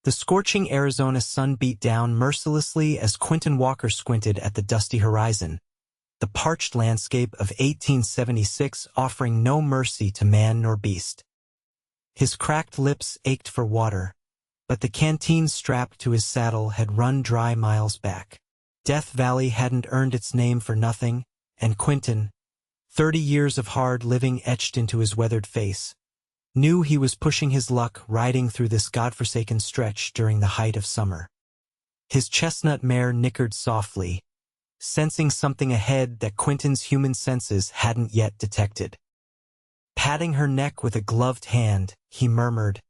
The scorching Arizona sun beat down mercilessly as Quentin Walker squinted at the dusty horizon, the parched landscape of 1876 offering no mercy to man nor beast. His cracked lips ached for water, but the canteen strapped to his saddle had run dry miles back. Death Valley hadn't earned its name for nothing, and Quentin, 30 years of hard living etched into his weathered face, knew he was pushing his luck riding through this godforsaken stretch during the height of summer. His chestnut mare nickered softly, sensing something ahead that Quentin's human senses hadn't yet detected. Patting her neck with a gloved hand, he murmured,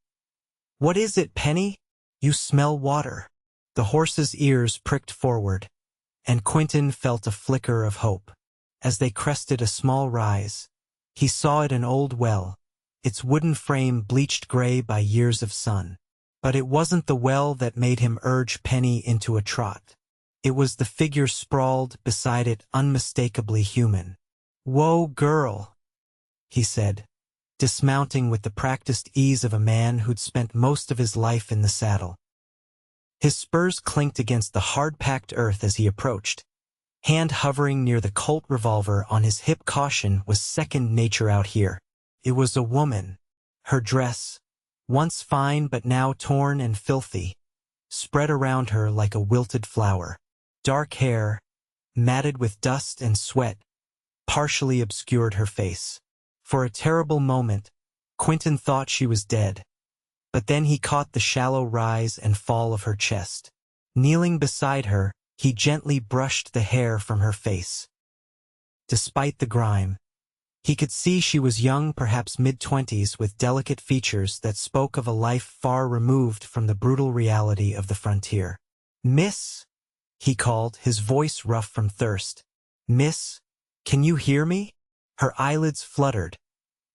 "What is it, Penny? You smell water." The horse's ears pricked forward, and Quentin felt a flicker of hope. As they crested a small rise, he saw it an old well, its wooden frame bleached gray by years of sun. But it wasn't the well that made him urge Penny into a trot. It was the figure sprawled beside it, unmistakably human. "Whoa, girl," he said, dismounting with the practiced ease of a man who'd spent most of his life in the saddle. His spurs clinked against the hard-packed earth as he approached, hand hovering near the Colt revolver on his hip. Caution was second nature out here. It was a woman. Her dress, once fine but now torn and filthy, spread around her like a wilted flower. Dark hair, matted with dust and sweat, partially obscured her face. For a terrible moment, Quentin thought she was dead, but then he caught the shallow rise and fall of her chest. Kneeling beside her, he gently brushed the hair from her face. Despite the grime, he could see she was young, perhaps mid-20s, with delicate features that spoke of a life far removed from the brutal reality of the frontier. "Miss," he called, his voice rough from thirst. "Miss, can you hear me?" Her eyelids fluttered,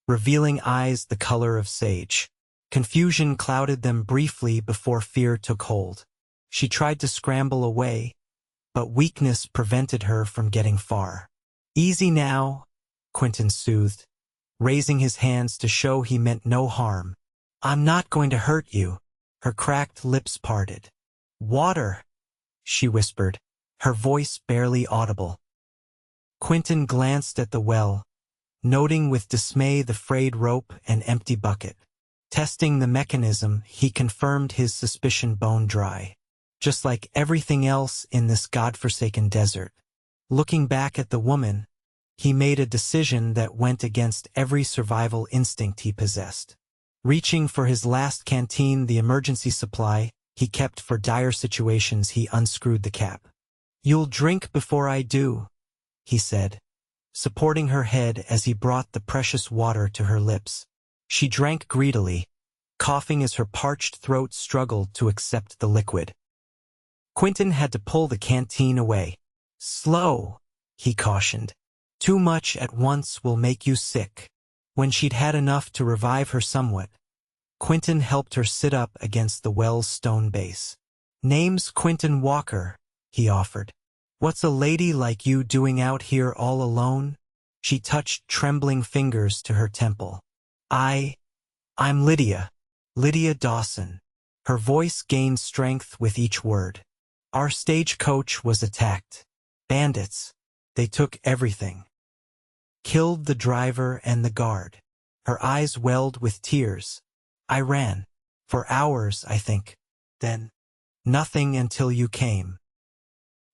revealing eyes the color of sage. Confusion clouded them briefly before fear took hold. She tried to scramble away, but weakness prevented her from getting far. "Easy now," Quentin soothed, raising his hands to show he meant no harm. "I'm not going to hurt you." Her cracked lips parted. "Water," she whispered, her voice barely audible. Quentin glanced at the well, noting with dismay the frayed rope and empty bucket. Testing the mechanism, he confirmed his suspicion bone dry. Just like everything else in this godforsaken desert. Looking back at the woman, he made a decision that went against every survival instinct he possessed. Reaching for his last canteen, the emergency supply he kept for dire situations, he unscrewed the cap. "You'll drink before I do," he said, supporting her head as he brought the precious water to her lips. She drank greedily, coughing as her parched throat struggled to accept the liquid. Quentin had to pull the canteen away. "Slow," he cautioned. "Too much at once will make you sick." When she'd had enough to revive her somewhat, Quentin helped her sit up against the well's stone base. "Name's Quentin Walker," he offered. "What's a lady like you doing out here all alone?" She touched trembling fingers to her temple. I'm Lydia Dawson." Her voice gained strength with each word. "Our stagecoach was attacked. Bandits. They took everything. Killed the driver and the guard." Her eyes welled with tears. "I ran. For hours, I think. Then, nothing until you came."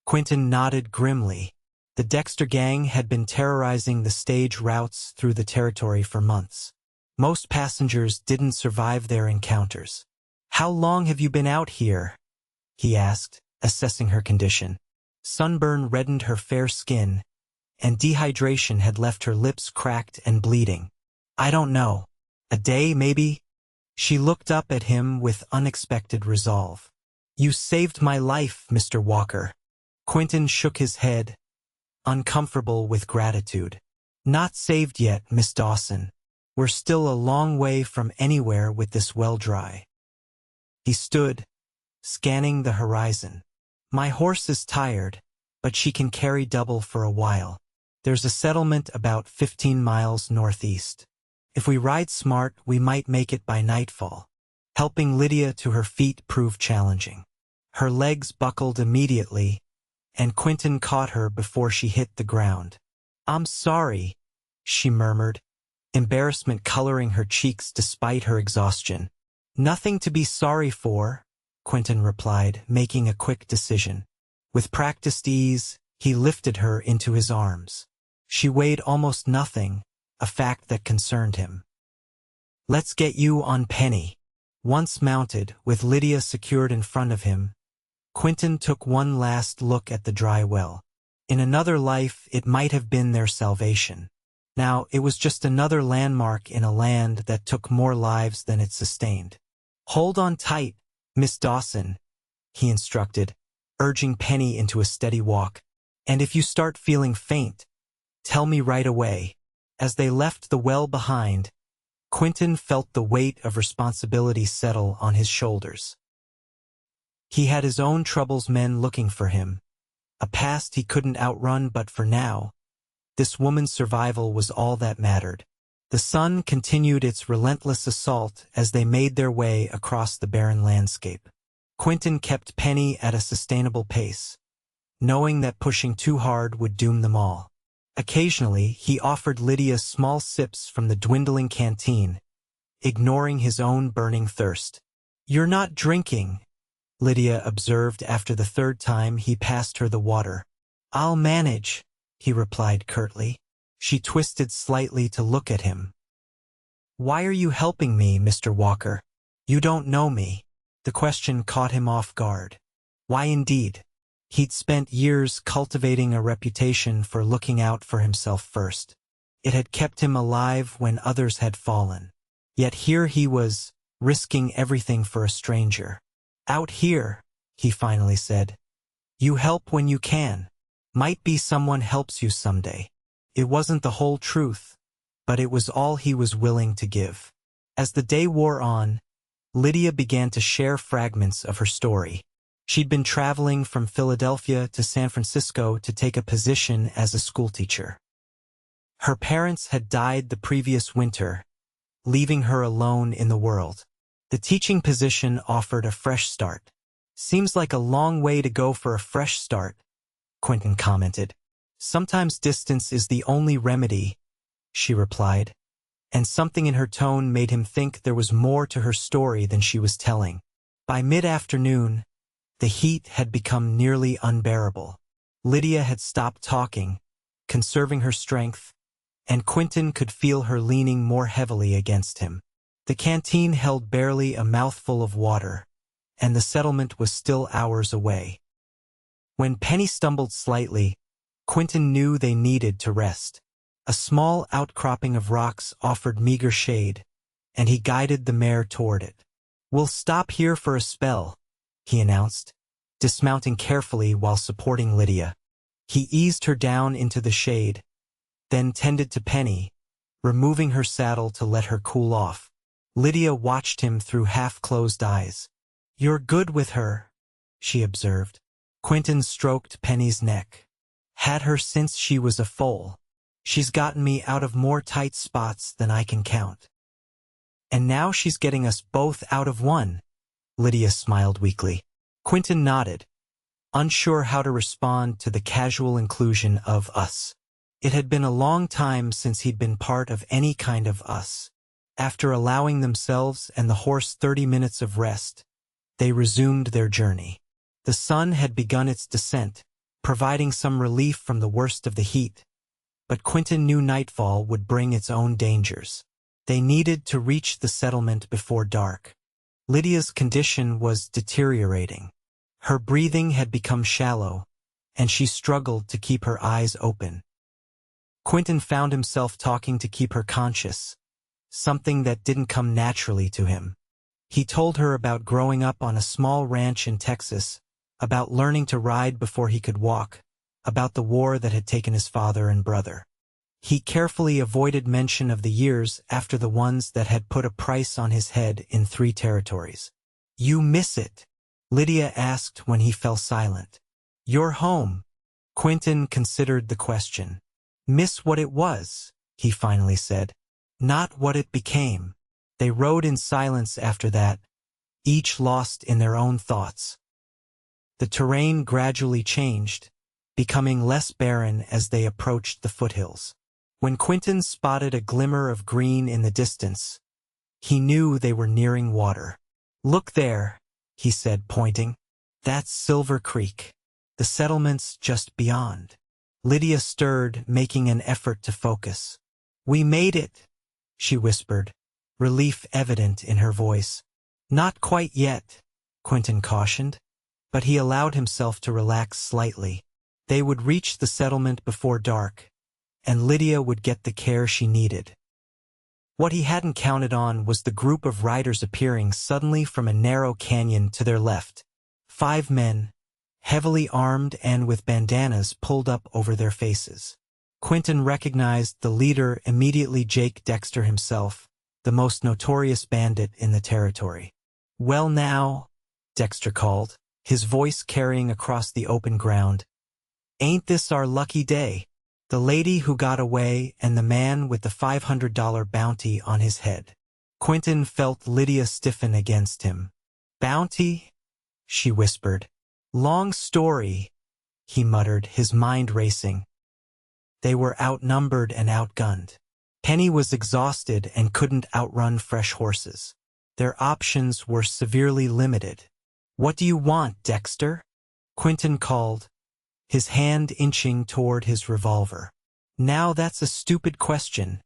Quentin nodded grimly. The Dexter gang had been terrorizing the stage routes through the territory for months. Most passengers didn't survive their encounters. "How long have you been out here?" he asked, assessing her condition. Sunburn reddened her fair skin, and dehydration had left her lips cracked and bleeding. "I don't know. A day, maybe?" She looked up at him with unexpected resolve. "You saved my life, Mr. Walker." Quentin shook his head, uncomfortable with gratitude. "Not saved yet, Miss Dawson. We're still a long way from anywhere with this well dry." He stood, scanning the horizon. "My horse is tired, but she can carry double for a while. There's a settlement about 15 miles northeast. If we ride smart, we might make it by nightfall." Helping Lydia to her feet proved challenging. Her legs buckled immediately, and Quentin caught her before she hit the ground. "I'm sorry," she murmured, embarrassment coloring her cheeks despite her exhaustion. "Nothing to be sorry for," Quentin replied, making a quick decision. With practiced ease, he lifted her into his arms. She weighed almost nothing, a fact that concerned him. "Let's get you on Penny." Once mounted, with Lydia secured in front of him, Quentin took one last look at the dry well. In another life, it might have been their salvation. Now, it was just another landmark in a land that took more lives than it sustained. "Hold on tight, Miss Dawson," he instructed, urging Penny into a steady walk. "And if you start feeling faint, tell me right away." As they left the well behind, Quentin felt the weight of responsibility settle on his shoulders. He had his own troubles, men looking for him, a past he couldn't outrun, but for now, this woman's survival was all that mattered. The sun continued its relentless assault as they made their way across the barren landscape. Quentin kept Penny at a sustainable pace, knowing that pushing too hard would doom them all. Occasionally, he offered Lydia small sips from the dwindling canteen, ignoring his own burning thirst. "You're not drinking," Lydia observed after the third time he passed her the water. "I'll manage," he replied curtly. She twisted slightly to look at him. "Why are you helping me, Mr. Walker? You don't know me." The question caught him off guard. Why indeed? He'd spent years cultivating a reputation for looking out for himself first. It had kept him alive when others had fallen. Yet here he was, risking everything for a stranger. "Out here," he finally said. "You help when you can. Might be someone helps you someday." It wasn't the whole truth, but it was all he was willing to give. As the day wore on, Lydia began to share fragments of her story. She'd been traveling from Philadelphia to San Francisco to take a position as a schoolteacher. Her parents had died the previous winter, leaving her alone in the world. The teaching position offered a fresh start. "Seems like a long way to go for a fresh start," Quentin commented. "Sometimes distance is the only remedy," she replied, and something in her tone made him think there was more to her story than she was telling. By mid-afternoon, the heat had become nearly unbearable. Lydia had stopped talking, conserving her strength, and Quentin could feel her leaning more heavily against him. The canteen held barely a mouthful of water, and the settlement was still hours away. When Penny stumbled slightly, Quentin knew they needed to rest. A small outcropping of rocks offered meager shade, and he guided the mare toward it. "We'll stop here for a spell," he announced, dismounting carefully while supporting Lydia. He eased her down into the shade, then tended to Penny, removing her saddle to let her cool off. Lydia watched him through half-closed eyes. "You're good with her," she observed. Quentin stroked Penny's neck. "Had her since she was a foal. She's gotten me out of more tight spots than I can count." "And now she's getting us both out of one," Lydia smiled weakly. Quentin nodded, unsure how to respond to the casual inclusion of us. It had been a long time since he'd been part of any kind of us. After allowing themselves and the horse 30 minutes of rest, they resumed their journey. The sun had begun its descent, providing some relief from the worst of the heat, but Quentin knew nightfall would bring its own dangers. They needed to reach the settlement before dark. Lydia's condition was deteriorating. Her breathing had become shallow, and she struggled to keep her eyes open. Quentin found himself talking to keep her conscious, something that didn't come naturally to him. He told her about growing up on a small ranch in Texas, about learning to ride before he could walk, about the war that had taken his father and brother. He carefully avoided mention of the years after the ones that had put a price on his head in 3 territories. "You miss it?" Lydia asked when he fell silent. "You're home." Quentin considered the question. "Miss what it was," he finally said. "Not what it became." They rode in silence after that, each lost in their own thoughts. The terrain gradually changed, becoming less barren as they approached the foothills. When Quentin spotted a glimmer of green in the distance, he knew they were nearing water. "Look there," he said, pointing. "That's Silver Creek. The settlement's just beyond." Lydia stirred, making an effort to focus. "We made it," she whispered, relief evident in her voice. "Not quite yet," Quentin cautioned, but he allowed himself to relax slightly. They would reach the settlement before dark, and Lydia would get the care she needed. What he hadn't counted on was the group of riders appearing suddenly from a narrow canyon to their left. 5 men, heavily armed and with bandanas pulled up over their faces. Quentin recognized the leader immediately, Jake Dexter himself, the most notorious bandit in the territory. "Well now," Dexter called, his voice carrying across the open ground. "Ain't this our lucky day? The lady who got away and the man with the $500 bounty on his head." Quentin felt Lydia stiffen against him. "Bounty?" she whispered. "Long story," he muttered, his mind racing. They were outnumbered and outgunned. Penny was exhausted and couldn't outrun fresh horses. Their options were severely limited. "What do you want, Dexter?" Quentin called, his hand inching toward his revolver. "Now that's a stupid question,"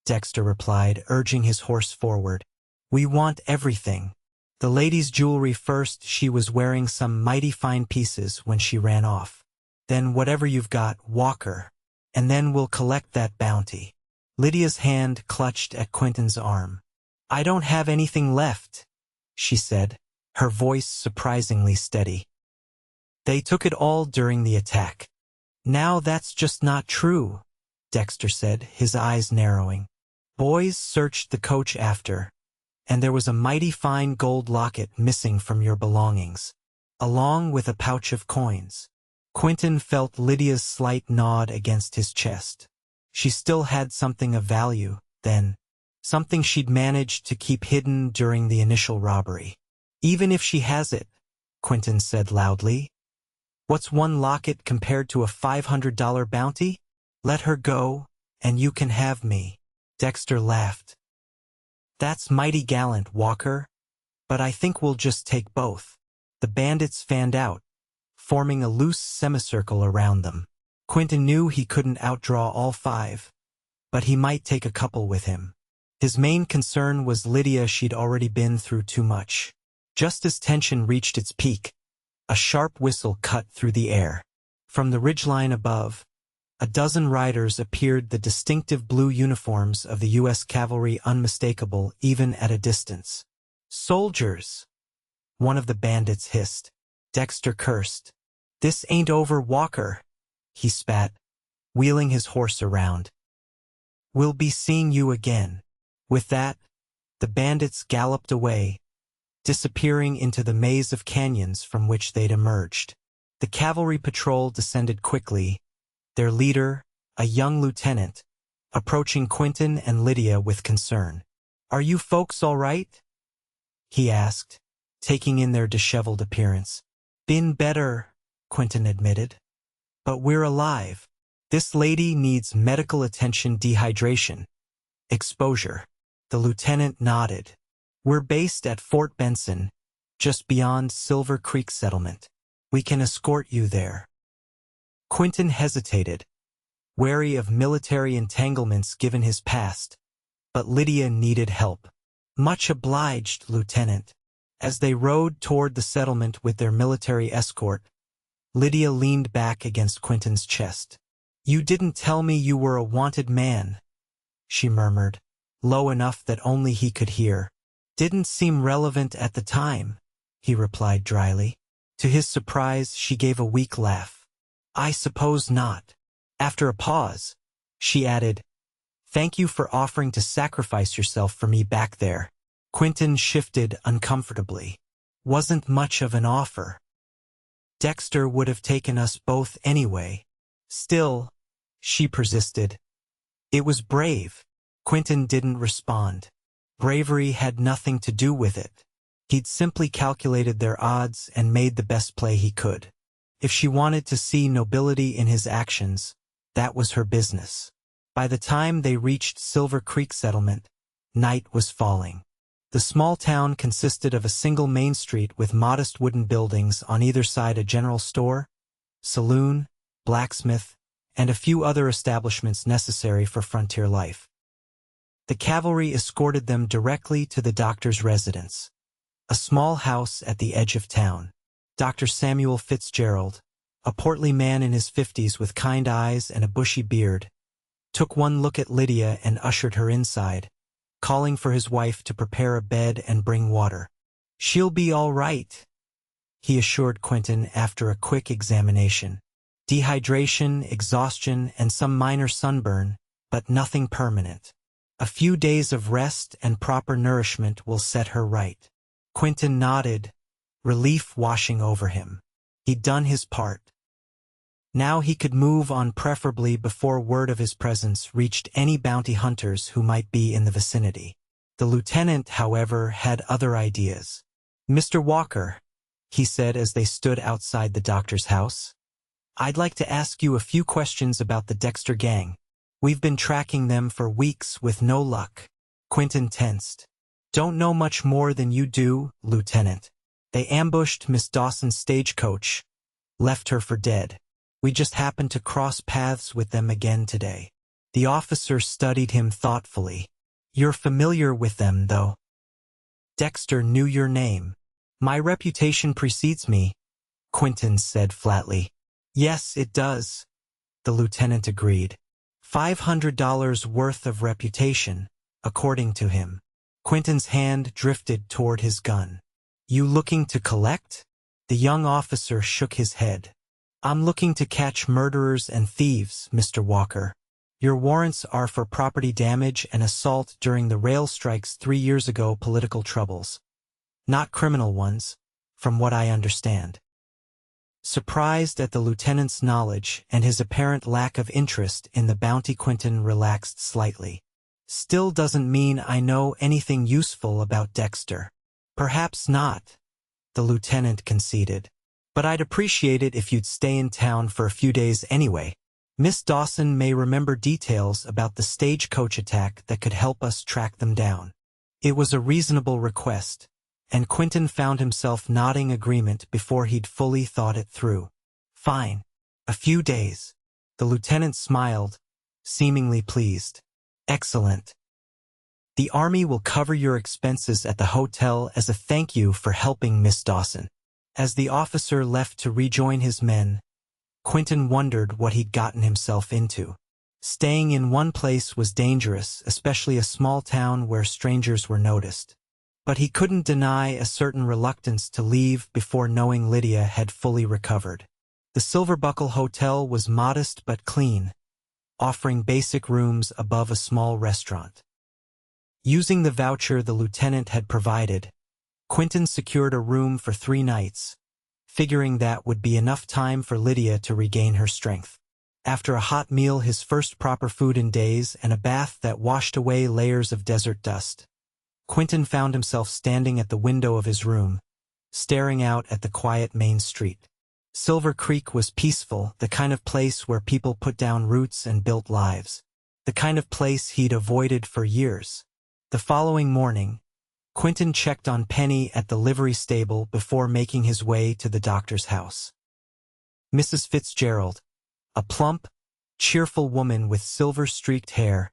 Dexter replied, urging his horse forward. "We want everything. The lady's jewelry first. She was wearing some mighty fine pieces when she ran off. Then whatever you've got, Walker. And then we'll collect that bounty." Lydia's hand clutched at Quentin's arm. "I don't have anything left," she said, her voice surprisingly steady. "They took it all during the attack." "Now that's just not true," Dexter said, his eyes narrowing. "Boys searched the coach after, and there was a mighty fine gold locket missing from your belongings, along with a pouch of coins." Quentin felt Lydia's slight nod against his chest. She still had something of value, then, something she'd managed to keep hidden during the initial robbery. "Even if she has it," Quentin said loudly, "what's one locket compared to a $500 bounty? Let her go, and you can have me." Dexter laughed. "That's mighty gallant, Walker, but I think we'll just take both." The bandits fanned out, forming a loose semicircle around them. Quentin knew he couldn't outdraw all 5, but he might take a couple with him. His main concern was Lydia. She'd already been through too much. Just as tension reached its peak, a sharp whistle cut through the air. From the ridgeline above, a dozen riders appeared, the distinctive blue uniforms of the U.S. Cavalry unmistakable even at a distance. "Soldiers!" one of the bandits hissed. Dexter cursed. "This ain't over, Walker," he spat, wheeling his horse around. "We'll be seeing you again." With that, the bandits galloped away, disappearing into the maze of canyons from which they'd emerged. The cavalry patrol descended quickly, their leader, a young lieutenant, approaching Quentin and Lydia with concern. "Are you folks all right?" he asked, taking in their disheveled appearance. "Been better," Quentin admitted. "But we're alive. This lady needs medical attention, dehydration, exposure." The lieutenant nodded. "We're based at Fort Benson, just beyond Silver Creek Settlement. We can escort you there." Quentin hesitated, wary of military entanglements given his past, but Lydia needed help. "Much obliged, Lieutenant." As they rode toward the settlement with their military escort, Lydia leaned back against Quentin's chest. "You didn't tell me you were a wanted man," she murmured, low enough that only he could hear. "Didn't seem relevant at the time," he replied dryly. To his surprise, she gave a weak laugh. "I suppose not." After a pause, she added, "Thank you for offering to sacrifice yourself for me back there." Quentin shifted uncomfortably. "Wasn't much of an offer. Dexter would have taken us both anyway." "Still," she persisted, "it was brave." Quentin didn't respond. Bravery had nothing to do with it. He'd simply calculated their odds and made the best play he could. If she wanted to see nobility in his actions, that was her business. By the time they reached Silver Creek Settlement, night was falling. The small town consisted of a single main street with modest wooden buildings on either side, a general store, saloon, blacksmith, and a few other establishments necessary for frontier life. The cavalry escorted them directly to the doctor's residence, a small house at the edge of town. Dr. Samuel Fitzgerald, a portly man in his 50s with kind eyes and a bushy beard, took one look at Lydia and ushered her inside, calling for his wife to prepare a bed and bring water. "She'll be all right," he assured Quentin after a quick examination. "Dehydration, exhaustion, and some minor sunburn, but nothing permanent. A few days of rest and proper nourishment will set her right." Quentin nodded, relief washing over him. He'd done his part. Now he could move on, preferably before word of his presence reached any bounty hunters who might be in the vicinity. The lieutenant, however, had other ideas. "Mr. Walker," he said as they stood outside the doctor's house, "I'd like to ask you a few questions about the Dexter gang. We've been tracking them for weeks with no luck." Quentin tensed. "Don't know much more than you do, Lieutenant. They ambushed Miss Dawson's stagecoach, left her for dead. We just happened to cross paths with them again today." The officer studied him thoughtfully. "You're familiar with them, though?" "Dexter knew your name. My reputation precedes me," Quentin said flatly. "Yes, it does," the lieutenant agreed. $500 worth of reputation, according to him. Quentin's hand drifted toward his gun. "You looking to collect?" The young officer shook his head. "I'm looking to catch murderers and thieves, Mr. Walker. Your warrants are for property damage and assault during the rail strikes 3 years ago, political troubles. Not criminal ones, from what I understand." Surprised at the lieutenant's knowledge and his apparent lack of interest in the bounty, Quentin relaxed slightly. "Still doesn't mean I know anything useful about Dexter." "Perhaps not," the lieutenant conceded. "But I'd appreciate it if you'd stay in town for a few days anyway. Miss Dawson may remember details about the stagecoach attack that could help us track them down." It was a reasonable request, and Quentin found himself nodding agreement before he'd fully thought it through. "Fine. A few days." The lieutenant smiled, seemingly pleased. "Excellent. The Army will cover your expenses at the hotel as a thank you for helping Miss Dawson." As the officer left to rejoin his men, Quentin wondered what he'd gotten himself into. Staying in one place was dangerous, especially a small town where strangers were noticed. But he couldn't deny a certain reluctance to leave before knowing Lydia had fully recovered. The Silverbuckle Hotel was modest but clean, offering basic rooms above a small restaurant. Using the voucher the lieutenant had provided, Quentin secured a room for 3 nights, figuring that would be enough time for Lydia to regain her strength. After a hot meal, his first proper food in days, and a bath that washed away layers of desert dust, Quentin found himself standing at the window of his room, staring out at the quiet main street. Silver Creek was peaceful, the kind of place where people put down roots and built lives, the kind of place he'd avoided for years. The following morning, Quentin checked on Penny at the livery stable before making his way to the doctor's house. Mrs. Fitzgerald, a plump, cheerful woman with silver-streaked hair,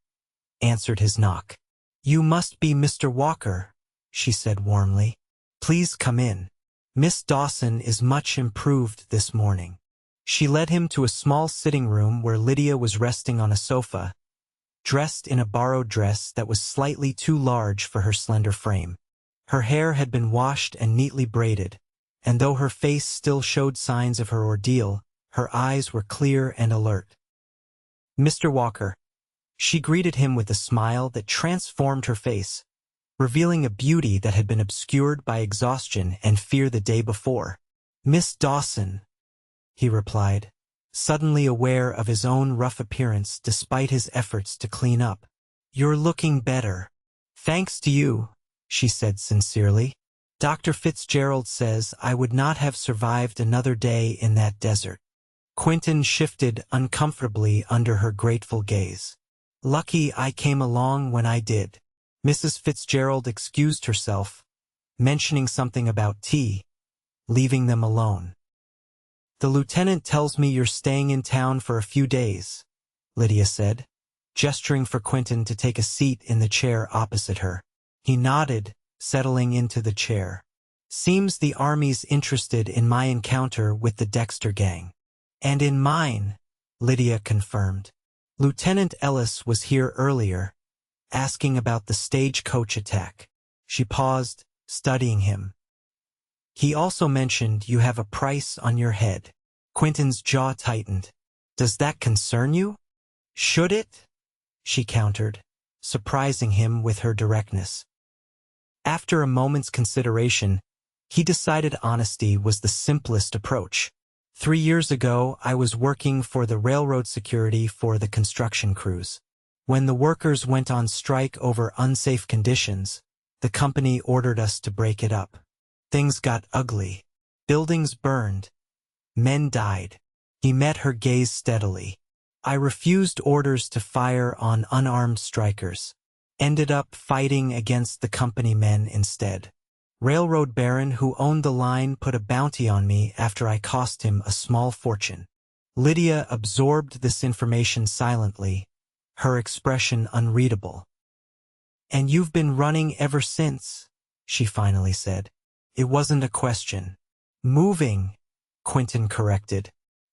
answered his knock. "You must be Mr. Walker," she said warmly. "Please come in. Miss Dawson is much improved this morning." She led him to a small sitting room where Lydia was resting on a sofa, dressed in a borrowed dress that was slightly too large for her slender frame. Her hair had been washed and neatly braided, and though her face still showed signs of her ordeal, her eyes were clear and alert. "Mr. Walker." She greeted him with a smile that transformed her face, revealing a beauty that had been obscured by exhaustion and fear the day before. "Miss Dawson," he replied, suddenly aware of his own rough appearance despite his efforts to clean up. "You're looking better." "Thanks to you," she said sincerely. Dr. Fitzgerald says I would not have survived another day in that desert. Quentin shifted uncomfortably under her grateful gaze. Lucky I came along when I did. Mrs. Fitzgerald excused herself, mentioning something about tea, leaving them alone. The lieutenant tells me you're staying in town for a few days, Lydia said, gesturing for Quentin to take a seat in the chair opposite her. He nodded, settling into the chair. Seems the Army's interested in my encounter with the Dexter gang. And in mine, Lydia confirmed. Lieutenant Ellis was here earlier, asking about the stagecoach attack. She paused, studying him. He also mentioned you have a price on your head. Quentin's jaw tightened. Does that concern you? Should it? She countered, surprising him with her directness. After a moment's consideration, he decided honesty was the simplest approach. 3 years ago, I was working for the railroad security for the construction crews. When the workers went on strike over unsafe conditions, the company ordered us to break it up. Things got ugly. Buildings burned. Men died. He met her gaze steadily. I refused orders to fire on unarmed strikers. Ended up fighting against the company men instead. Railroad baron who owned the line put a bounty on me after I cost him a small fortune. Lydia absorbed this information silently, her expression unreadable. And you've been running ever since, she finally said. It wasn't a question. Moving, Quentin corrected.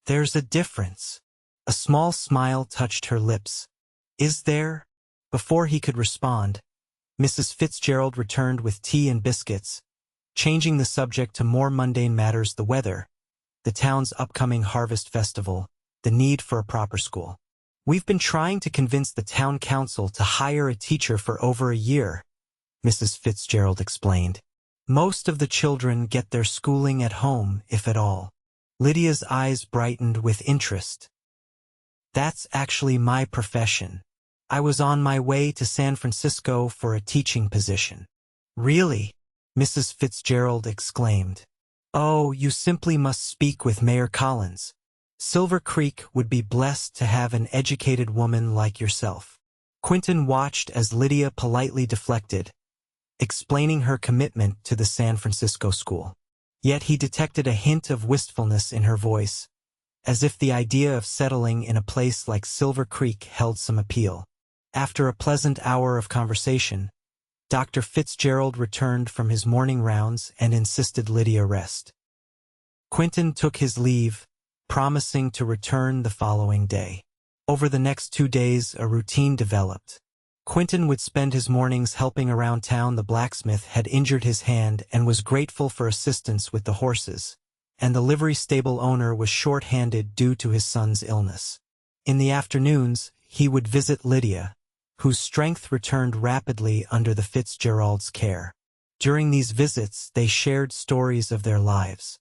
There's a difference. A small smile touched her lips. Is there? Before he could respond, Mrs. Fitzgerald returned with tea and biscuits, changing the subject to more mundane matters: the weather, the town's upcoming harvest festival, the need for a proper school. We've been trying to convince the town council to hire a teacher for over a year, Mrs. Fitzgerald explained. Most of the children get their schooling at home, if at all. Lydia's eyes brightened with interest. That's actually my profession. I was on my way to San Francisco for a teaching position. Really? Mrs. Fitzgerald exclaimed. Oh, you simply must speak with Mayor Collins. Silver Creek would be blessed to have an educated woman like yourself. Quentin watched as Lydia politely deflected, explaining her commitment to the San Francisco school. Yet he detected a hint of wistfulness in her voice, as if the idea of settling in a place like Silver Creek held some appeal. After a pleasant hour of conversation, Dr. Fitzgerald returned from his morning rounds and insisted Lydia rest. Quentin took his leave, promising to return the following day. Over the next 2 days, a routine developed. Quentin would spend his mornings helping around town. The blacksmith had injured his hand and was grateful for assistance with the horses, and the livery stable owner was short-handed due to his son's illness. In the afternoons, he would visit Lydia, whose strength returned rapidly under the Fitzgeralds' care. During these visits, they shared stories of their lives.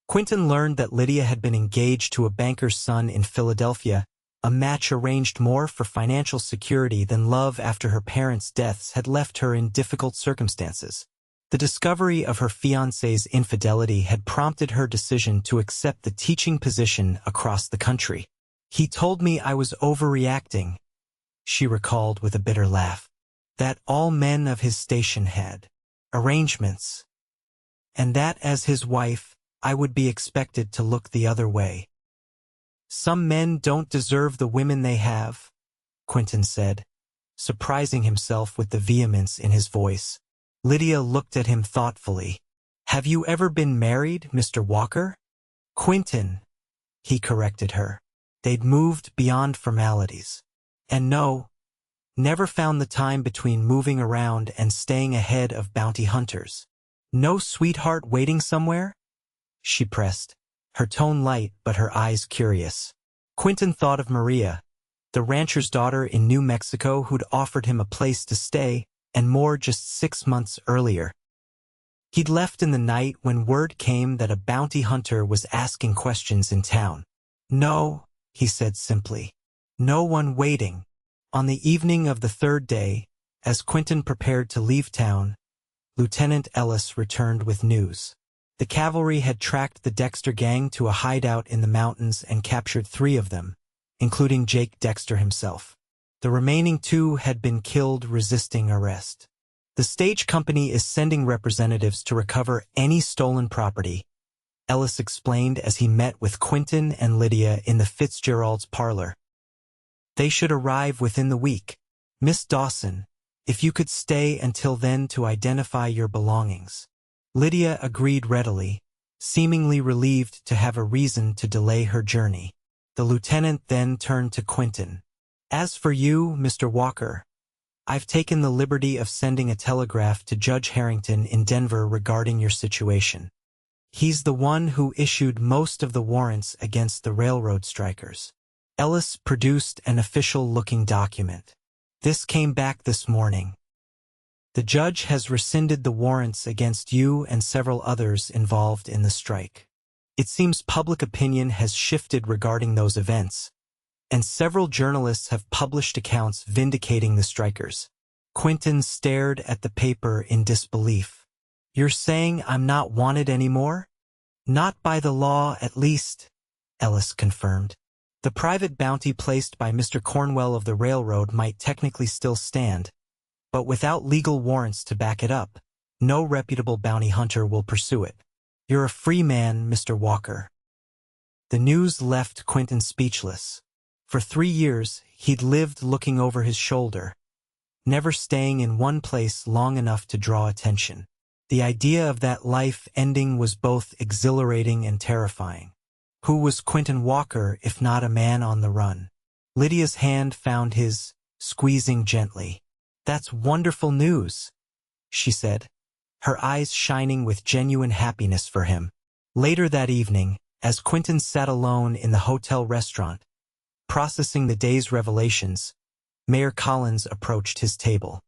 Quentin learned that Lydia had been engaged to a banker's son in Philadelphia, a match arranged more for financial security than love after her parents' deaths had left her in difficult circumstances. The discovery of her fiancé's infidelity had prompted her decision to accept the teaching position across the country. He told me I was overreacting, she recalled with a bitter laugh. That all men of his station had arrangements, and that as his wife, I would be expected to look the other way. Some men don't deserve the women they have, Quentin said, surprising himself with the vehemence in his voice. Lydia looked at him thoughtfully. Have you ever been married, Mr. Walker? Quentin, he corrected her. They'd moved beyond formalities. And no, never found the time between moving around and staying ahead of bounty hunters. No sweetheart waiting somewhere? She pressed, her tone light but her eyes curious. Quentin thought of Maria, the rancher's daughter in New Mexico who'd offered him a place to stay, and more just 6 months earlier. He'd left in the night when word came that a bounty hunter was asking questions in town. No, he said simply. No one waiting. On the evening of the 3rd day, as Quentin prepared to leave town, Lieutenant Ellis returned with news. The cavalry had tracked the Dexter gang to a hideout in the mountains and captured 3 of them, including Jake Dexter himself. The remaining 2 had been killed resisting arrest. The stage company is sending representatives to recover any stolen property, Ellis explained as he met with Quentin and Lydia in the Fitzgerald's parlor. They should arrive within the week. Miss Dawson, if you could stay until then to identify your belongings. Lydia agreed readily, seemingly relieved to have a reason to delay her journey. The lieutenant then turned to Quentin. As for you, Mr. Walker, I've taken the liberty of sending a telegraph to Judge Harrington in Denver regarding your situation. He's the one who issued most of the warrants against the railroad strikers. Ellis produced an official-looking document. This came back this morning. The judge has rescinded the warrants against you and several others involved in the strike. It seems public opinion has shifted regarding those events, and several journalists have published accounts vindicating the strikers. Quentin stared at the paper in disbelief. You're saying I'm not wanted anymore? Not by the law, at least, Ellis confirmed. The private bounty placed by Mr. Cornwell of the railroad might technically still stand, but without legal warrants to back it up, no reputable bounty hunter will pursue it. You're a free man, Mr. Walker. The news left Quentin speechless. For 3 years, he'd lived looking over his shoulder, never staying in one place long enough to draw attention. The idea of that life ending was both exhilarating and terrifying. Who was Quentin Walker if not a man on the run? Lydia's hand found his, squeezing gently. That's wonderful news, she said, her eyes shining with genuine happiness for him. Later that evening, as Quentin sat alone in the hotel restaurant, processing the day's revelations, Mayor Collins approached his table.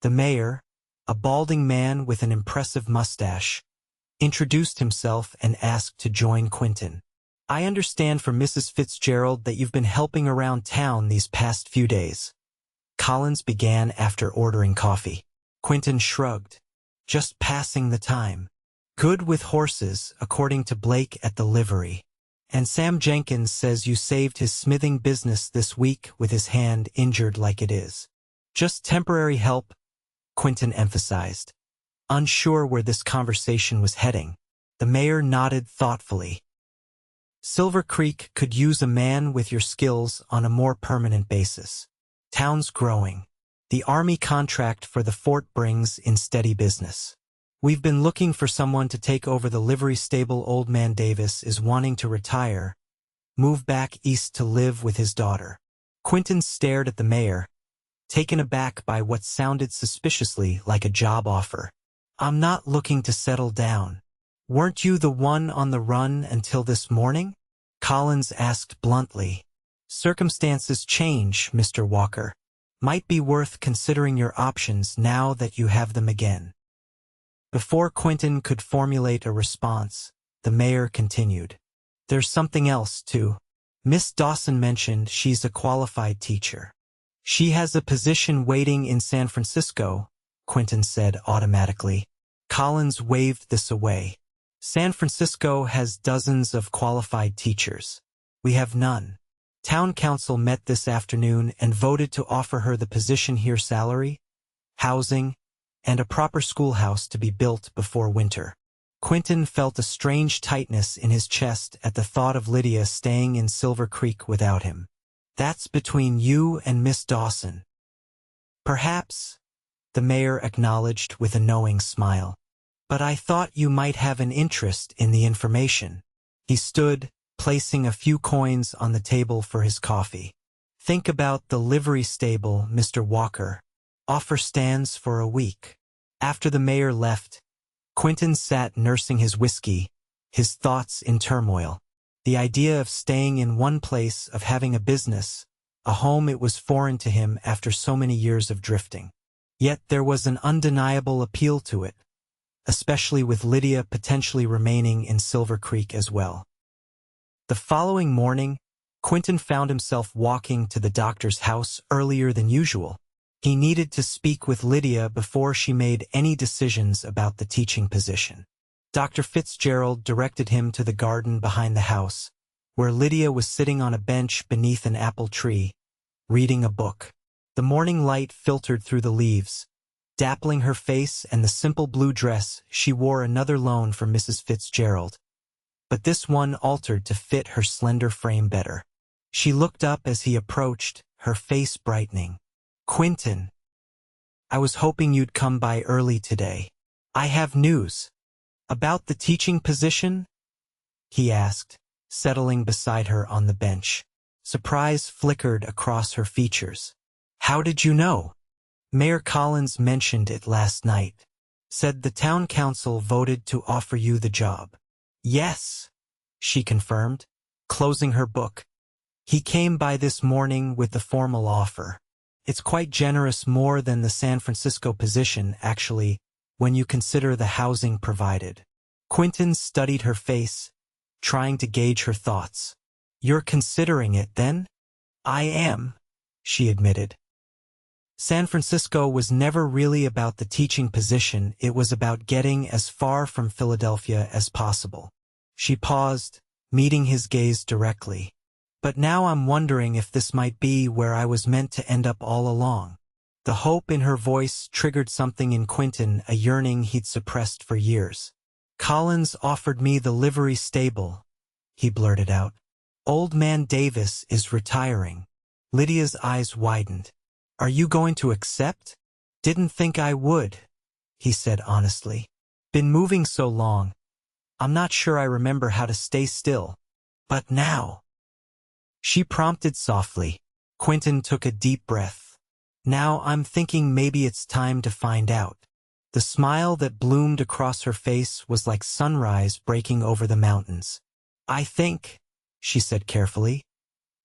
The mayor, a balding man with an impressive mustache, introduced himself and asked to join Quentin. I understand from Mrs. Fitzgerald that you've been helping around town these past few days. Collins began after ordering coffee. Quentin shrugged. Just passing the time. Good with horses, according to Blake at the livery. And Sam Jenkins says you saved his smithing business this week with his hand injured like it is. Just temporary help, Quentin emphasized. Unsure where this conversation was heading, the mayor nodded thoughtfully. Silver Creek could use a man with your skills on a more permanent basis. Town's growing. The Army contract for the fort brings in steady business. We've been looking for someone to take over the livery stable. Old Man Davis is wanting to retire, move back east to live with his daughter. Quentin stared at the mayor, taken aback by what sounded suspiciously like a job offer. I'm not looking to settle down. Weren't you the one on the run until this morning? Collins asked bluntly. Circumstances change, Mr. Walker. Might be worth considering your options now that you have them again. Before Quentin could formulate a response, the mayor continued. There's something else, too. Miss Dawson mentioned she's a qualified teacher. She has a position waiting in San Francisco, Quentin said automatically. Collins waved this away. San Francisco has dozens of qualified teachers. We have none. Town council met this afternoon and voted to offer her the position here, salary, housing, and a proper schoolhouse to be built before winter. Quentin felt a strange tightness in his chest at the thought of Lydia staying in Silver Creek without him. That's between you and Miss Dawson. Perhaps, the mayor acknowledged with a knowing smile. But I thought you might have an interest in the information. He stood, placing a few coins on the table for his coffee. Think about the livery stable, Mr. Walker. Offer stands for a week. After the mayor left, Quentin sat nursing his whiskey, his thoughts in turmoil. The idea of staying in one place, of having a business, a home, it was foreign to him after so many years of drifting. Yet there was an undeniable appeal to it, especially with Lydia potentially remaining in Silver Creek as well. The following morning, Quentin found himself walking to the doctor's house earlier than usual. He needed to speak with Lydia before she made any decisions about the teaching position. Dr. Fitzgerald directed him to the garden behind the house, where Lydia was sitting on a bench beneath an apple tree, reading a book. The morning light filtered through the leaves, dappling her face and the simple blue dress she wore another loan from Mrs. Fitzgerald. But this one altered to fit her slender frame better. She looked up as he approached, her face brightening. "Quentin, I was hoping you'd come by early today. I have news." "About the teaching position?" he asked, settling beside her on the bench. Surprise flickered across her features. "How did you know?" "Mayor Collins mentioned it last night. Said the town council voted to offer you the job." "Yes," she confirmed, closing her book. "He came by this morning with the formal offer. It's quite generous, more than the San Francisco position, actually, when you consider the housing provided." Quentin studied her face, trying to gauge her thoughts. "You're considering it, then?" "I am," she admitted. San Francisco was never really about the teaching position, it was about getting as far from Philadelphia as possible. She paused, meeting his gaze directly. "But now I'm wondering if this might be where I was meant to end up all along." The hope in her voice triggered something in Quentin, a yearning he'd suppressed for years. "Collins offered me the livery stable," he blurted out. "Old man Davis is retiring." Lydia's eyes widened. "Are you going to accept?" "Didn't think I would," he said honestly. "Been moving so long. I'm not sure I remember how to stay still. But now—" she prompted softly. Quentin took a deep breath. "Now I'm thinking maybe it's time to find out." The smile that bloomed across her face was like sunrise breaking over the mountains. "I think," she said carefully,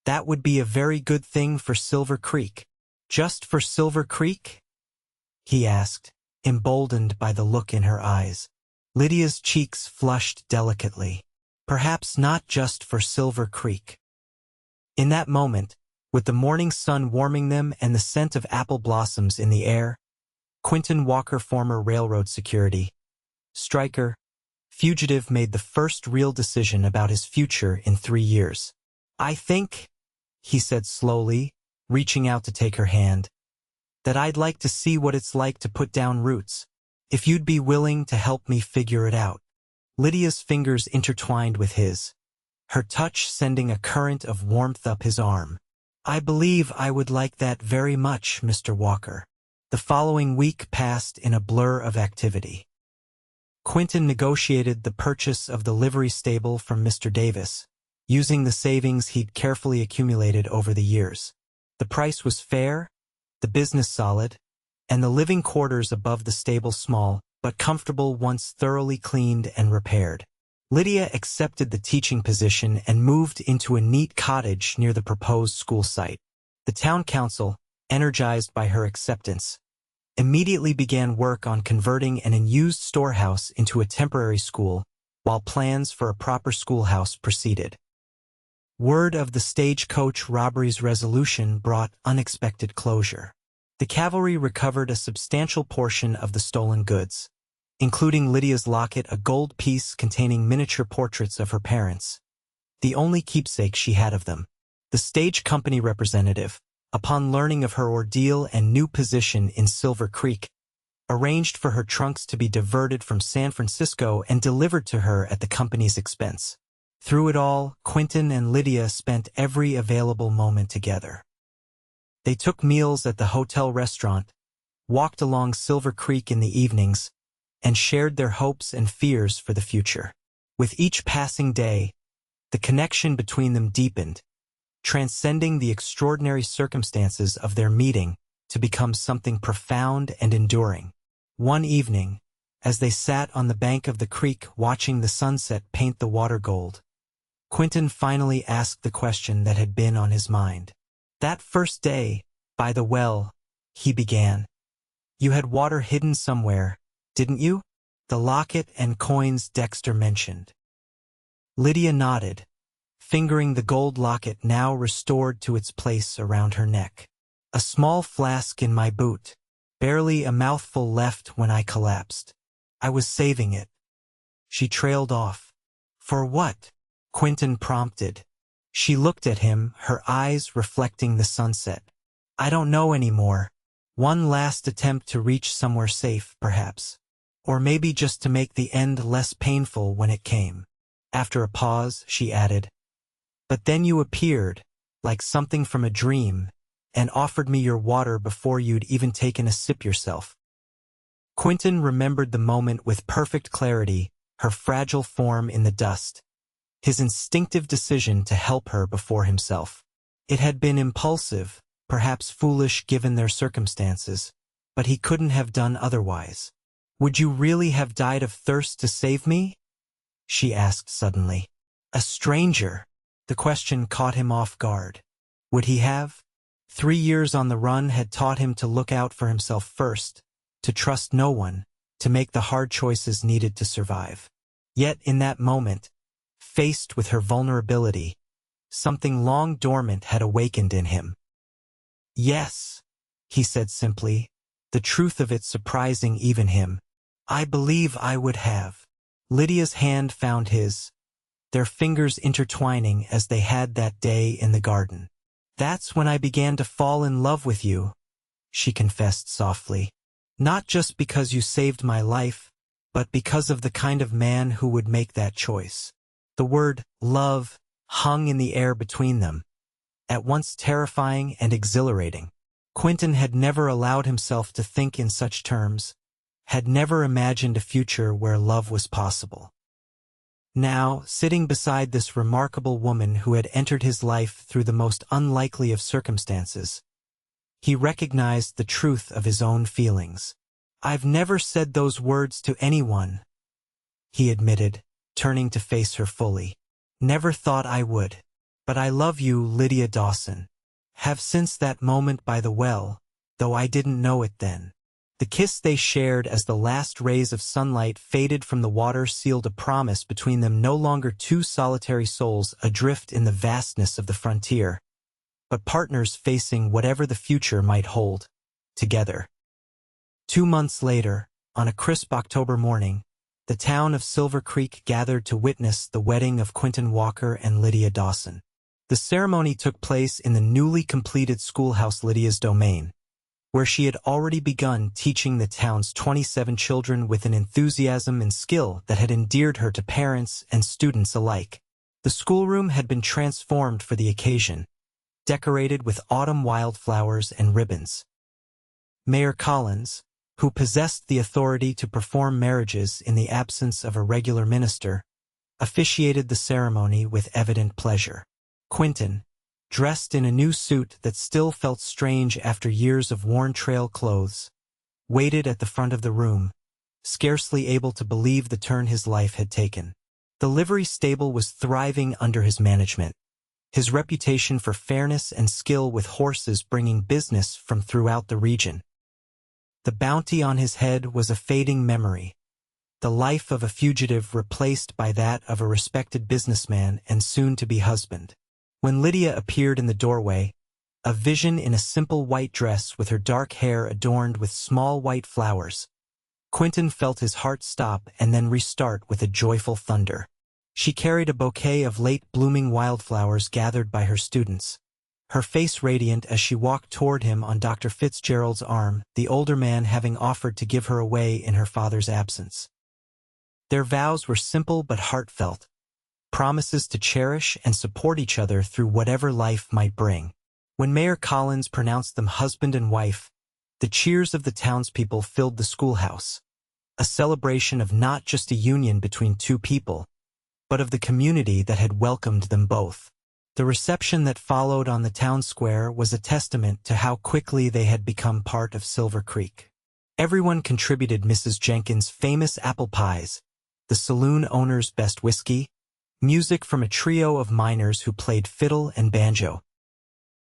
"that would be a very good thing for Silver Creek." "Just for Silver Creek?" he asked, emboldened by the look in her eyes. Lydia's cheeks flushed delicately. "Perhaps not just for Silver Creek." In that moment, with the morning sun warming them and the scent of apple blossoms in the air, Quentin Walker, former railroad security striker, fugitive, made the first real decision about his future in 3 years. "I think," he said slowly, reaching out to take her hand, "that I'd like to see what it's like to put down roots. If you'd be willing to help me figure it out." Lydia's fingers intertwined with his, her touch sending a current of warmth up his arm. "I believe I would like that very much, Mr. Walker." The following week passed in a blur of activity. Quentin negotiated the purchase of the livery stable from Mr. Davis, using the savings he'd carefully accumulated over the years. The price was fair, the business solid, and the living quarters above the stable small, but comfortable once thoroughly cleaned and repaired. Lydia accepted the teaching position and moved into a neat cottage near the proposed school site. The town council, energized by her acceptance, immediately began work on converting an unused storehouse into a temporary school, while plans for a proper schoolhouse proceeded. Word of the stagecoach robbery's resolution brought unexpected closure. The cavalry recovered a substantial portion of the stolen goods, including Lydia's locket, a gold piece containing miniature portraits of her parents, the only keepsake she had of them. The stage company representative, upon learning of her ordeal and new position in Silver Creek, arranged for her trunks to be diverted from San Francisco and delivered to her at the company's expense. Through it all, Quentin and Lydia spent every available moment together. They took meals at the hotel restaurant, walked along Silver Creek in the evenings, and shared their hopes and fears for the future. With each passing day, the connection between them deepened, transcending the extraordinary circumstances of their meeting to become something profound and enduring. One evening, as they sat on the bank of the creek watching the sunset paint the water gold, Quentin finally asked the question that had been on his mind. "That first day, by the well," he began, "you had water hidden somewhere, didn't you? The locket and coins Dexter mentioned." Lydia nodded, fingering the gold locket now restored to its place around her neck. A small flask in my boot. Barely a mouthful left when I collapsed. I was saving it. She trailed off. For what? Quentin prompted. She looked at him, her eyes reflecting the sunset. I don't know anymore. One last attempt to reach somewhere safe, perhaps. Or maybe just to make the end less painful when it came. After a pause, she added, But then you appeared, like something from a dream, and offered me your water before you'd even taken a sip yourself. Quentin remembered the moment with perfect clarity, her fragile form in the dust. His instinctive decision to help her before himself. It had been impulsive, perhaps foolish given their circumstances, but he couldn't have done otherwise. Would you really have died of thirst to save me? She asked suddenly. A stranger. The question caught him off guard. Would he have? 3 years on the run had taught him to look out for himself first, to trust no one, to make the hard choices needed to survive. Yet in that moment, faced with her vulnerability, something long dormant had awakened in him. Yes, he said simply, the truth of it surprising even him. I believe I would have. Lydia's hand found his, their fingers intertwining as they had that day in the garden. That's when I began to fall in love with you, she confessed softly. Not just because you saved my life, but because of the kind of man who would make that choice. The word love hung in the air between them, at once terrifying and exhilarating. Quentin had never allowed himself to think in such terms, had never imagined a future where love was possible. Now, sitting beside this remarkable woman who had entered his life through the most unlikely of circumstances, he recognized the truth of his own feelings. I've never said those words to anyone, he admitted, turning to face her fully. Never thought I would. But I love you, Lydia Dawson. Have since that moment by the well, though I didn't know it then. The kiss they shared as the last rays of sunlight faded from the water sealed a promise between them, no longer two solitary souls adrift in the vastness of the frontier, but partners facing whatever the future might hold, together. 2 months later, on a crisp October morning, the town of Silver Creek gathered to witness the wedding of Quentin Walker and Lydia Dawson. The ceremony took place in the newly completed schoolhouse Lydia's domain, where she had already begun teaching the town's 27 children with an enthusiasm and skill that had endeared her to parents and students alike. The schoolroom had been transformed for the occasion, decorated with autumn wildflowers and ribbons. Mayor Collins, who possessed the authority to perform marriages in the absence of a regular minister, officiated the ceremony with evident pleasure. Quentin, dressed in a new suit that still felt strange after years of worn trail clothes, waited at the front of the room, scarcely able to believe the turn his life had taken. The livery stable was thriving under his management, his reputation for fairness and skill with horses bringing business from throughout the region. The bounty on his head was a fading memory, the life of a fugitive replaced by that of a respected businessman and soon-to-be husband. When Lydia appeared in the doorway, a vision in a simple white dress with her dark hair adorned with small white flowers, Quentin felt his heart stop and then restart with a joyful thunder. She carried a bouquet of late-blooming wildflowers gathered by her students, her face radiant as she walked toward him on Dr. Fitzgerald's arm, the older man having offered to give her away in her father's absence. Their vows were simple but heartfelt, promises to cherish and support each other through whatever life might bring. When Mayor Collins pronounced them husband and wife, the cheers of the townspeople filled the schoolhouse, a celebration of not just a union between two people, but of the community that had welcomed them both. The reception that followed on the town square was a testament to how quickly they had become part of Silver Creek. Everyone contributed Mrs. Jenkins' famous apple pies, the saloon owner's best whiskey, music from a trio of miners who played fiddle and banjo.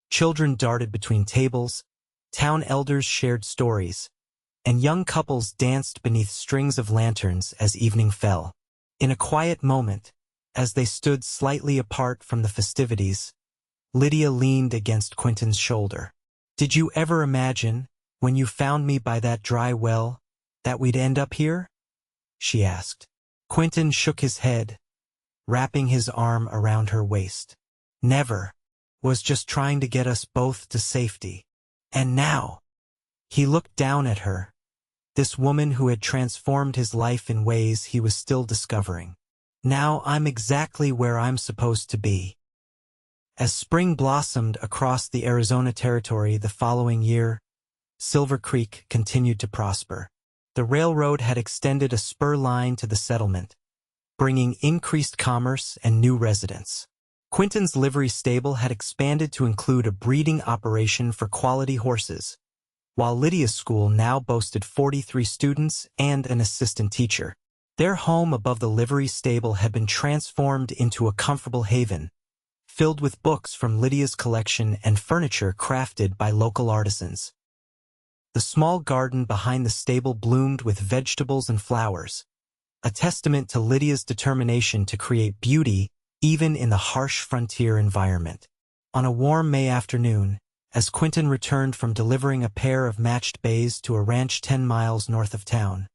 Children darted between tables, town elders shared stories, and young couples danced beneath strings of lanterns as evening fell. In a quiet moment, as they stood slightly apart from the festivities, Lydia leaned against Quentin's shoulder. "Did you ever imagine, when you found me by that dry well, that we'd end up here?" she asked. Quentin shook his head, wrapping his arm around her waist. "Never. Was just trying to get us both to safety. And now—" He looked down at her, this woman who had transformed his life in ways he was still discovering. "Now I'm exactly where I'm supposed to be." As spring blossomed across the Arizona Territory the following year, Silver Creek continued to prosper. The railroad had extended a spur line to the settlement, bringing increased commerce and new residents. Quentin's livery stable had expanded to include a breeding operation for quality horses, while Lydia's school now boasted 43 students and an assistant teacher. Their home above the livery stable had been transformed into a comfortable haven, filled with books from Lydia's collection and furniture crafted by local artisans. The small garden behind the stable bloomed with vegetables and flowers, a testament to Lydia's determination to create beauty even in the harsh frontier environment. On a warm May afternoon, as Quentin returned from delivering a pair of matched bays to a ranch 10 miles north of town,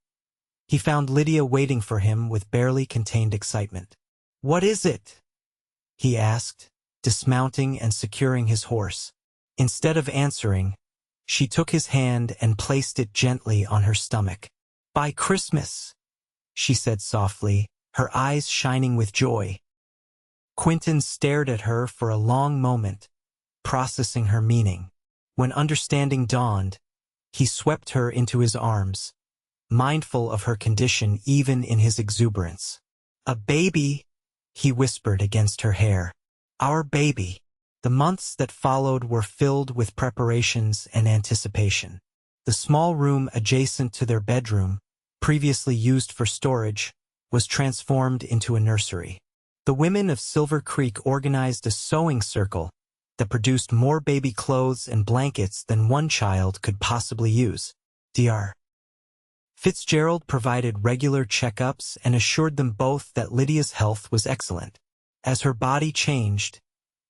he found Lydia waiting for him with barely contained excitement. "What is it?" he asked, dismounting and securing his horse. Instead of answering, she took his hand and placed it gently on her stomach. "By Christmas," she said softly, her eyes shining with joy. Quentin stared at her for a long moment, processing her meaning. When understanding dawned, he swept her into his arms, mindful of her condition even in his exuberance. "A baby," he whispered against her hair. "Our baby." The months that followed were filled with preparations and anticipation. The small room adjacent to their bedroom, previously used for storage, was transformed into a nursery. The women of Silver Creek organized a sewing circle that produced more baby clothes and blankets than one child could possibly use. Dr. Fitzgerald provided regular checkups and assured them both that Lydia's health was excellent. As her body changed,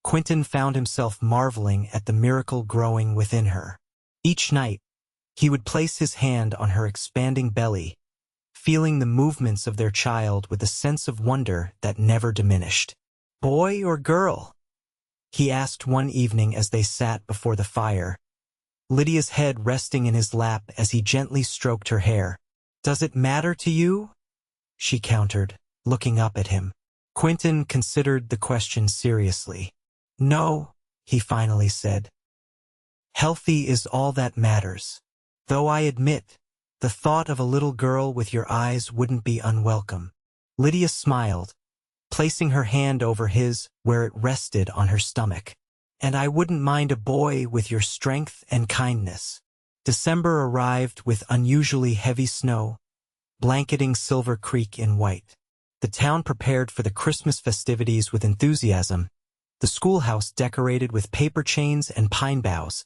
Quentin found himself marveling at the miracle growing within her. Each night, he would place his hand on her expanding belly, feeling the movements of their child with a sense of wonder that never diminished. "Boy or girl?" he asked one evening as they sat before the fire, Lydia's head resting in his lap as he gently stroked her hair. "Does it matter to you?" she countered, looking up at him. Quentin considered the question seriously. "No," he finally said. "Healthy is all that matters. Though I admit, the thought of a little girl with your eyes wouldn't be unwelcome." Lydia smiled, placing her hand over his where it rested on her stomach. "And I wouldn't mind a boy with your strength and kindness." December arrived with unusually heavy snow, blanketing Silver Creek in white. The town prepared for the Christmas festivities with enthusiasm, the schoolhouse decorated with paper chains and pine boughs,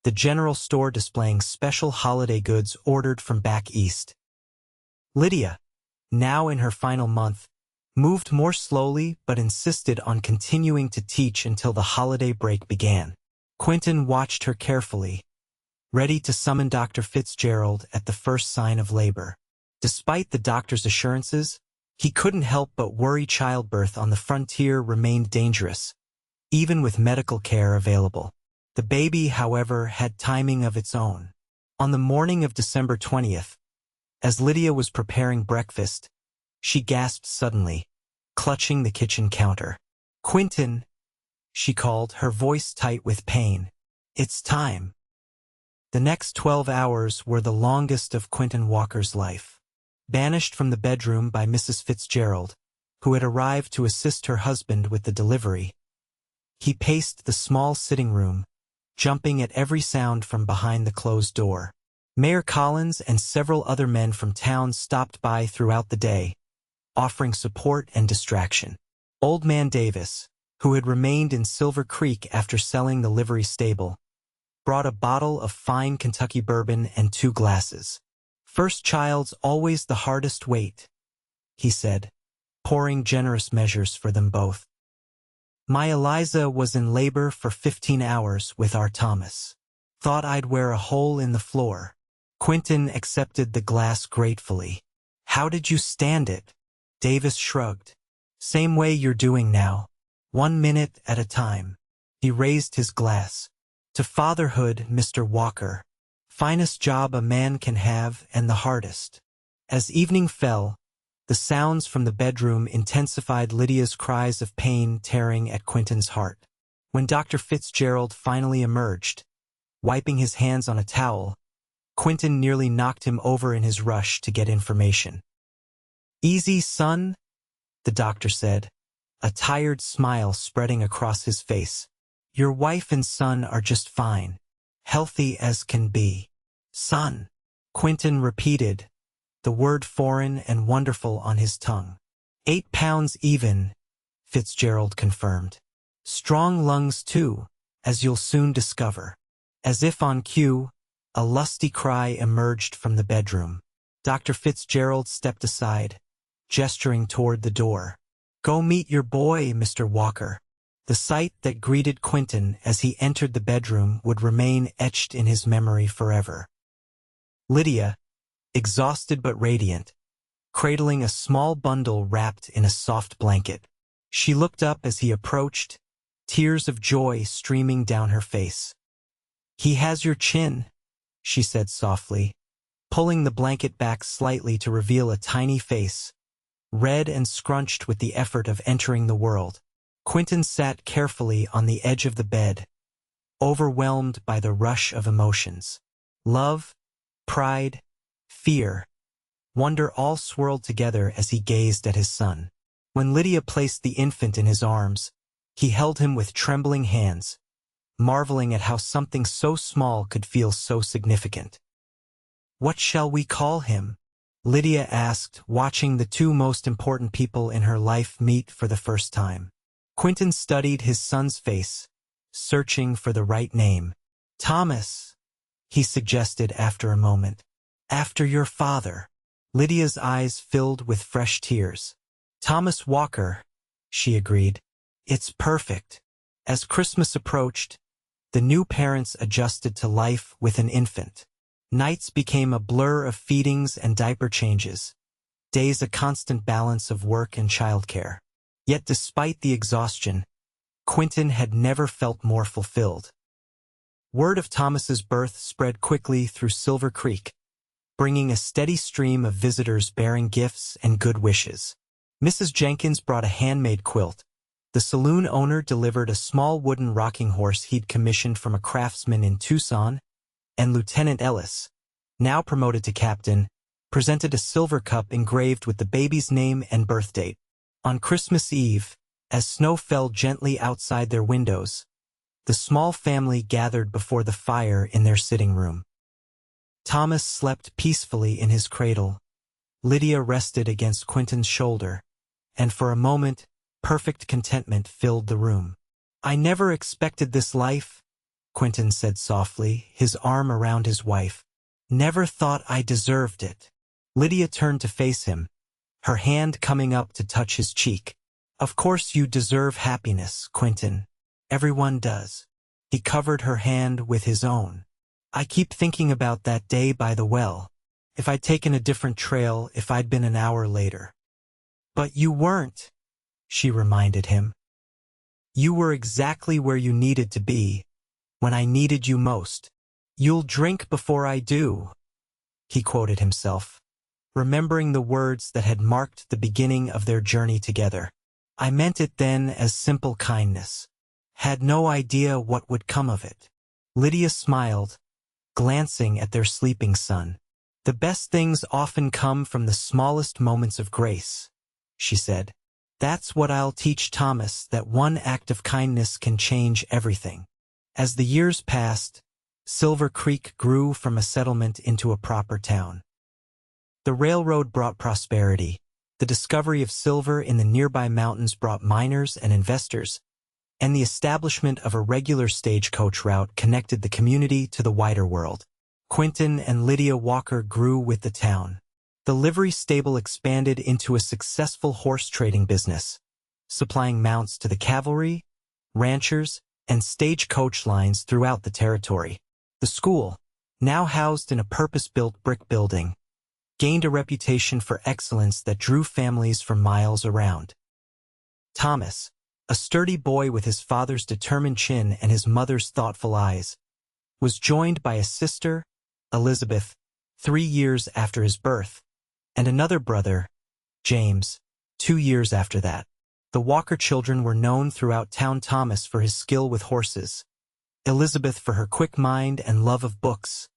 the general store displaying special holiday goods ordered from back east. Lydia, now in her final month, moved more slowly but insisted on continuing to teach until the holiday break began. Quentin watched her carefully, ready to summon Dr. Fitzgerald at the first sign of labor. Despite the doctor's assurances, he couldn't help but worry childbirth on the frontier remained dangerous, even with medical care available. The baby, however, had timing of its own. On the morning of December 20th, as Lydia was preparing breakfast, she gasped suddenly, clutching the kitchen counter. "Quentin," she called, her voice tight with pain. "It's time." The next 12 hours were the longest of Quentin Walker's life. Banished from the bedroom by Mrs. Fitzgerald, who had arrived to assist her husband with the delivery, he paced the small sitting room, jumping at every sound from behind the closed door. Mayor Collins and several other men from town stopped by throughout the day, offering support and distraction. Old Man Davis, who had remained in Silver Creek after selling the livery stable, brought a bottle of fine Kentucky bourbon and 2 glasses. "First child's always the hardest wait," he said, pouring generous measures for them both. "My Eliza was in labor for 15 hours with our Thomas." Thought I'd wear a hole in the floor. Quentin accepted the glass gratefully. How did you stand it? Davis shrugged. Same way you're doing now. 1 minute at a time. He raised his glass. To fatherhood, Mr. Walker. Finest job a man can have and the hardest. As evening fell, the sounds from the bedroom intensified Lydia's cries of pain tearing at Quentin's heart. When Dr. Fitzgerald finally emerged, wiping his hands on a towel, Quentin nearly knocked him over in his rush to get information. Easy, son, the doctor said, a tired smile spreading across his face. Your wife and son are just fine, healthy as can be. Son, Quentin repeated, the word foreign and wonderful on his tongue. 8 pounds even, Fitzgerald confirmed. Strong lungs too, as you'll soon discover. As if on cue, a lusty cry emerged from the bedroom. Dr. Fitzgerald stepped aside, gesturing toward the door. Go meet your boy, Mr. Walker. The sight that greeted Quentin as he entered the bedroom would remain etched in his memory forever. Lydia, exhausted but radiant, cradling a small bundle wrapped in a soft blanket. She looked up as he approached, tears of joy streaming down her face. He has your chin, she said softly, pulling the blanket back slightly to reveal a tiny face, red and scrunched with the effort of entering the world. Quentin sat carefully on the edge of the bed, overwhelmed by the rush of emotions. Love, pride, fear, wonder all swirled together as he gazed at his son. When Lydia placed the infant in his arms, he held him with trembling hands, marveling at how something so small could feel so significant. What shall we call him? Lydia asked, watching the 2 most important people in her life meet for the first time. Quentin studied his son's face, searching for the right name. Thomas, he suggested after a moment. After your father. Lydia's eyes filled with fresh tears. Thomas Walker, she agreed. It's perfect. As Christmas approached, the new parents adjusted to life with an infant. Nights became a blur of feedings and diaper changes, days a constant balance of work and childcare. Yet despite the exhaustion, Quentin had never felt more fulfilled. Word of Thomas's birth spread quickly through Silver Creek, bringing a steady stream of visitors bearing gifts and good wishes. Mrs. Jenkins brought a handmade quilt. The saloon owner delivered a small wooden rocking horse he'd commissioned from a craftsman in Tucson, and Lieutenant Ellis, now promoted to captain, presented a silver cup engraved with the baby's name and birth date. On Christmas Eve, as snow fell gently outside their windows, the small family gathered before the fire in their sitting room. Thomas slept peacefully in his cradle. Lydia rested against Quentin's shoulder, and for a moment, perfect contentment filled the room. I never expected this life, Quentin said softly, his arm around his wife. Never thought I deserved it. Lydia turned to face him, her hand coming up to touch his cheek. Of course you deserve happiness, Quentin. Everyone does. He covered her hand with his own. I keep thinking about that day by the well. If I'd taken a different trail, if I'd been an hour later. But you weren't, she reminded him. You were exactly where you needed to be, when I needed you most. You'll drink before I do, he quoted himself, remembering the words that had marked the beginning of their journey together. I meant it then as simple kindness. Had no idea what would come of it. Lydia smiled, glancing at their sleeping son. The best things often come from the smallest moments of grace, she said. That's what I'll teach Thomas, that one act of kindness can change everything. As the years passed, Silver Creek grew from a settlement into a proper town. The railroad brought prosperity. The discovery of silver in the nearby mountains brought miners and investors, and the establishment of a regular stagecoach route connected the community to the wider world. Quentin and Lydia Walker grew with the town. The livery stable expanded into a successful horse trading business, supplying mounts to the cavalry, ranchers, and stagecoach lines throughout the territory. The The school, now housed in a purpose-built brick building, gained a reputation for excellence that drew families for miles around. Thomas, a sturdy boy with his father's determined chin and his mother's thoughtful eyes, was joined by a sister, Elizabeth, 3 years after his birth, and another brother, James, 2 years after that. The Walker children were known throughout town, Thomas for his skill with horses, Elizabeth for her quick mind and love of books,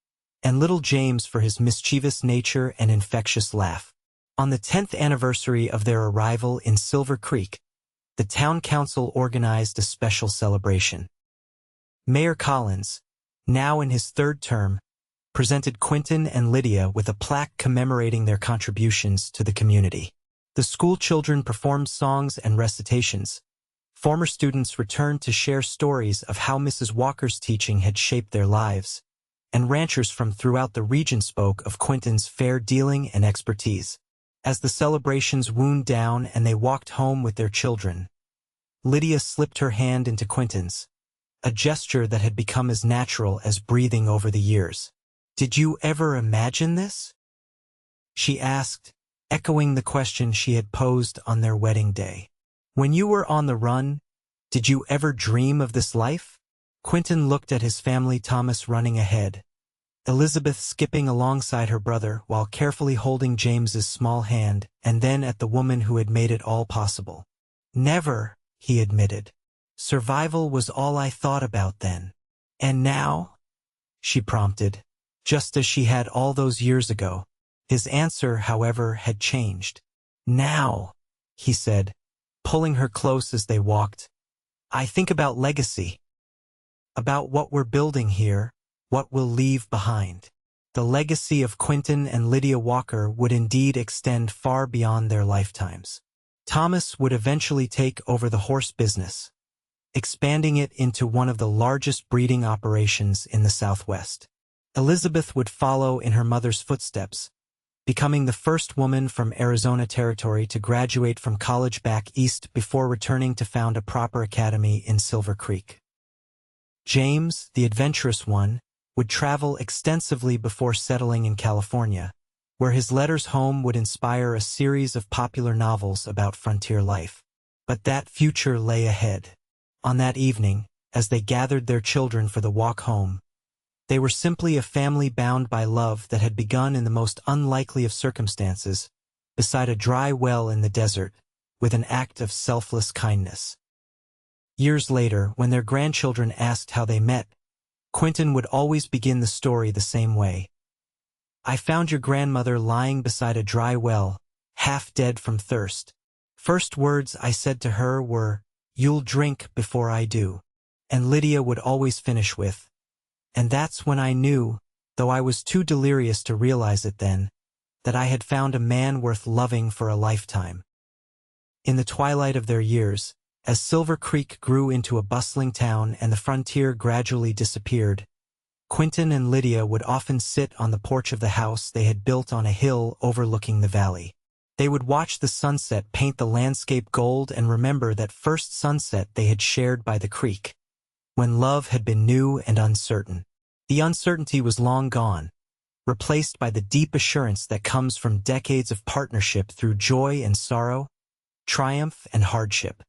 and little James for his mischievous nature and infectious laugh. On the 10th anniversary of their arrival in Silver Creek, the town council organized a special celebration. Mayor Collins, now in his 3rd term, presented Quentin and Lydia with a plaque commemorating their contributions to the community. The school children performed songs and recitations. Former students returned to share stories of how Mrs. Walker's teaching had shaped their lives, and ranchers from throughout the region spoke of Quentin's fair dealing and expertise. As the celebrations wound down and they walked home with their children, Lydia slipped her hand into Quentin's, a gesture that had become as natural as breathing over the years. "Did you ever imagine this?" she asked, echoing the question she had posed on their wedding day. "When you were on the run, did you ever dream of this life?" Quentin looked at his family, Thomas running ahead, Elizabeth skipping alongside her brother while carefully holding James's small hand, and then at the woman who had made it all possible. "Never," he admitted. "Survival was all I thought about then." "And now?" she prompted, just as she had all those years ago. His answer, however, had changed. "Now," he said, pulling her close as they walked, "I think about legacy. About what we're building here, what we'll leave behind." The legacy of Quentin and Lydia Walker would indeed extend far beyond their lifetimes. Thomas would eventually take over the horse business, expanding it into one of the largest breeding operations in the Southwest. Elizabeth would follow in her mother's footsteps, becoming the first woman from Arizona Territory to graduate from college back east before returning to found a proper academy in Silver Creek. James, the adventurous one, would travel extensively before settling in California, where his letters home would inspire a series of popular novels about frontier life. But that future lay ahead. On that evening, as they gathered their children for the walk home, they were simply a family bound by love that had begun in the most unlikely of circumstances, beside a dry well in the desert, with an act of selfless kindness. Years later, when their grandchildren asked how they met, Quentin would always begin the story the same way. "I found your grandmother lying beside a dry well, half dead from thirst. First words I said to her were, 'You'll drink before I do.' And Lydia would always finish with, 'And that's when I knew, though I was too delirious to realize it then, that I had found a man worth loving for a lifetime.'" In the twilight of their years, as Silver Creek grew into a bustling town and the frontier gradually disappeared, Quentin and Lydia would often sit on the porch of the house they had built on a hill overlooking the valley. They would watch the sunset paint the landscape gold and remember that first sunset they had shared by the creek, when love had been new and uncertain. The uncertainty was long gone, replaced by the deep assurance that comes from decades of partnership through joy and sorrow, triumph and hardship.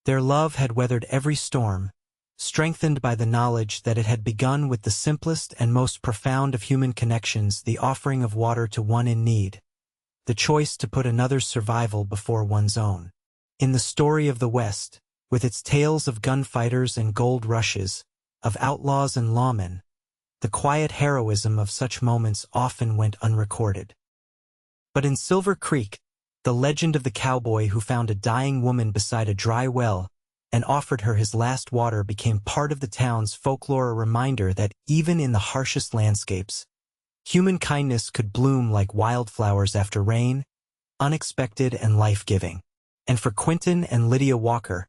Their love had weathered every storm, strengthened by the knowledge that it had begun with the simplest and most profound of human connections, the offering of water to one in need, the choice to put another's survival before one's own. In the story of the West, with its tales of gunfighters and gold rushes, of outlaws and lawmen, the quiet heroism of such moments often went unrecorded. But in Silver Creek, the legend of the cowboy who found a dying woman beside a dry well and offered her his last water became part of the town's folklore, a reminder that even in the harshest landscapes, human kindness could bloom like wildflowers after rain, unexpected and life-giving. And for Quentin and Lydia Walker,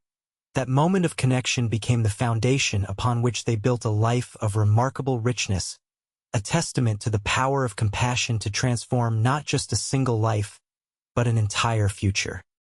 that moment of connection became the foundation upon which they built a life of remarkable richness, a testament to the power of compassion to transform not just a single life, but an entire future.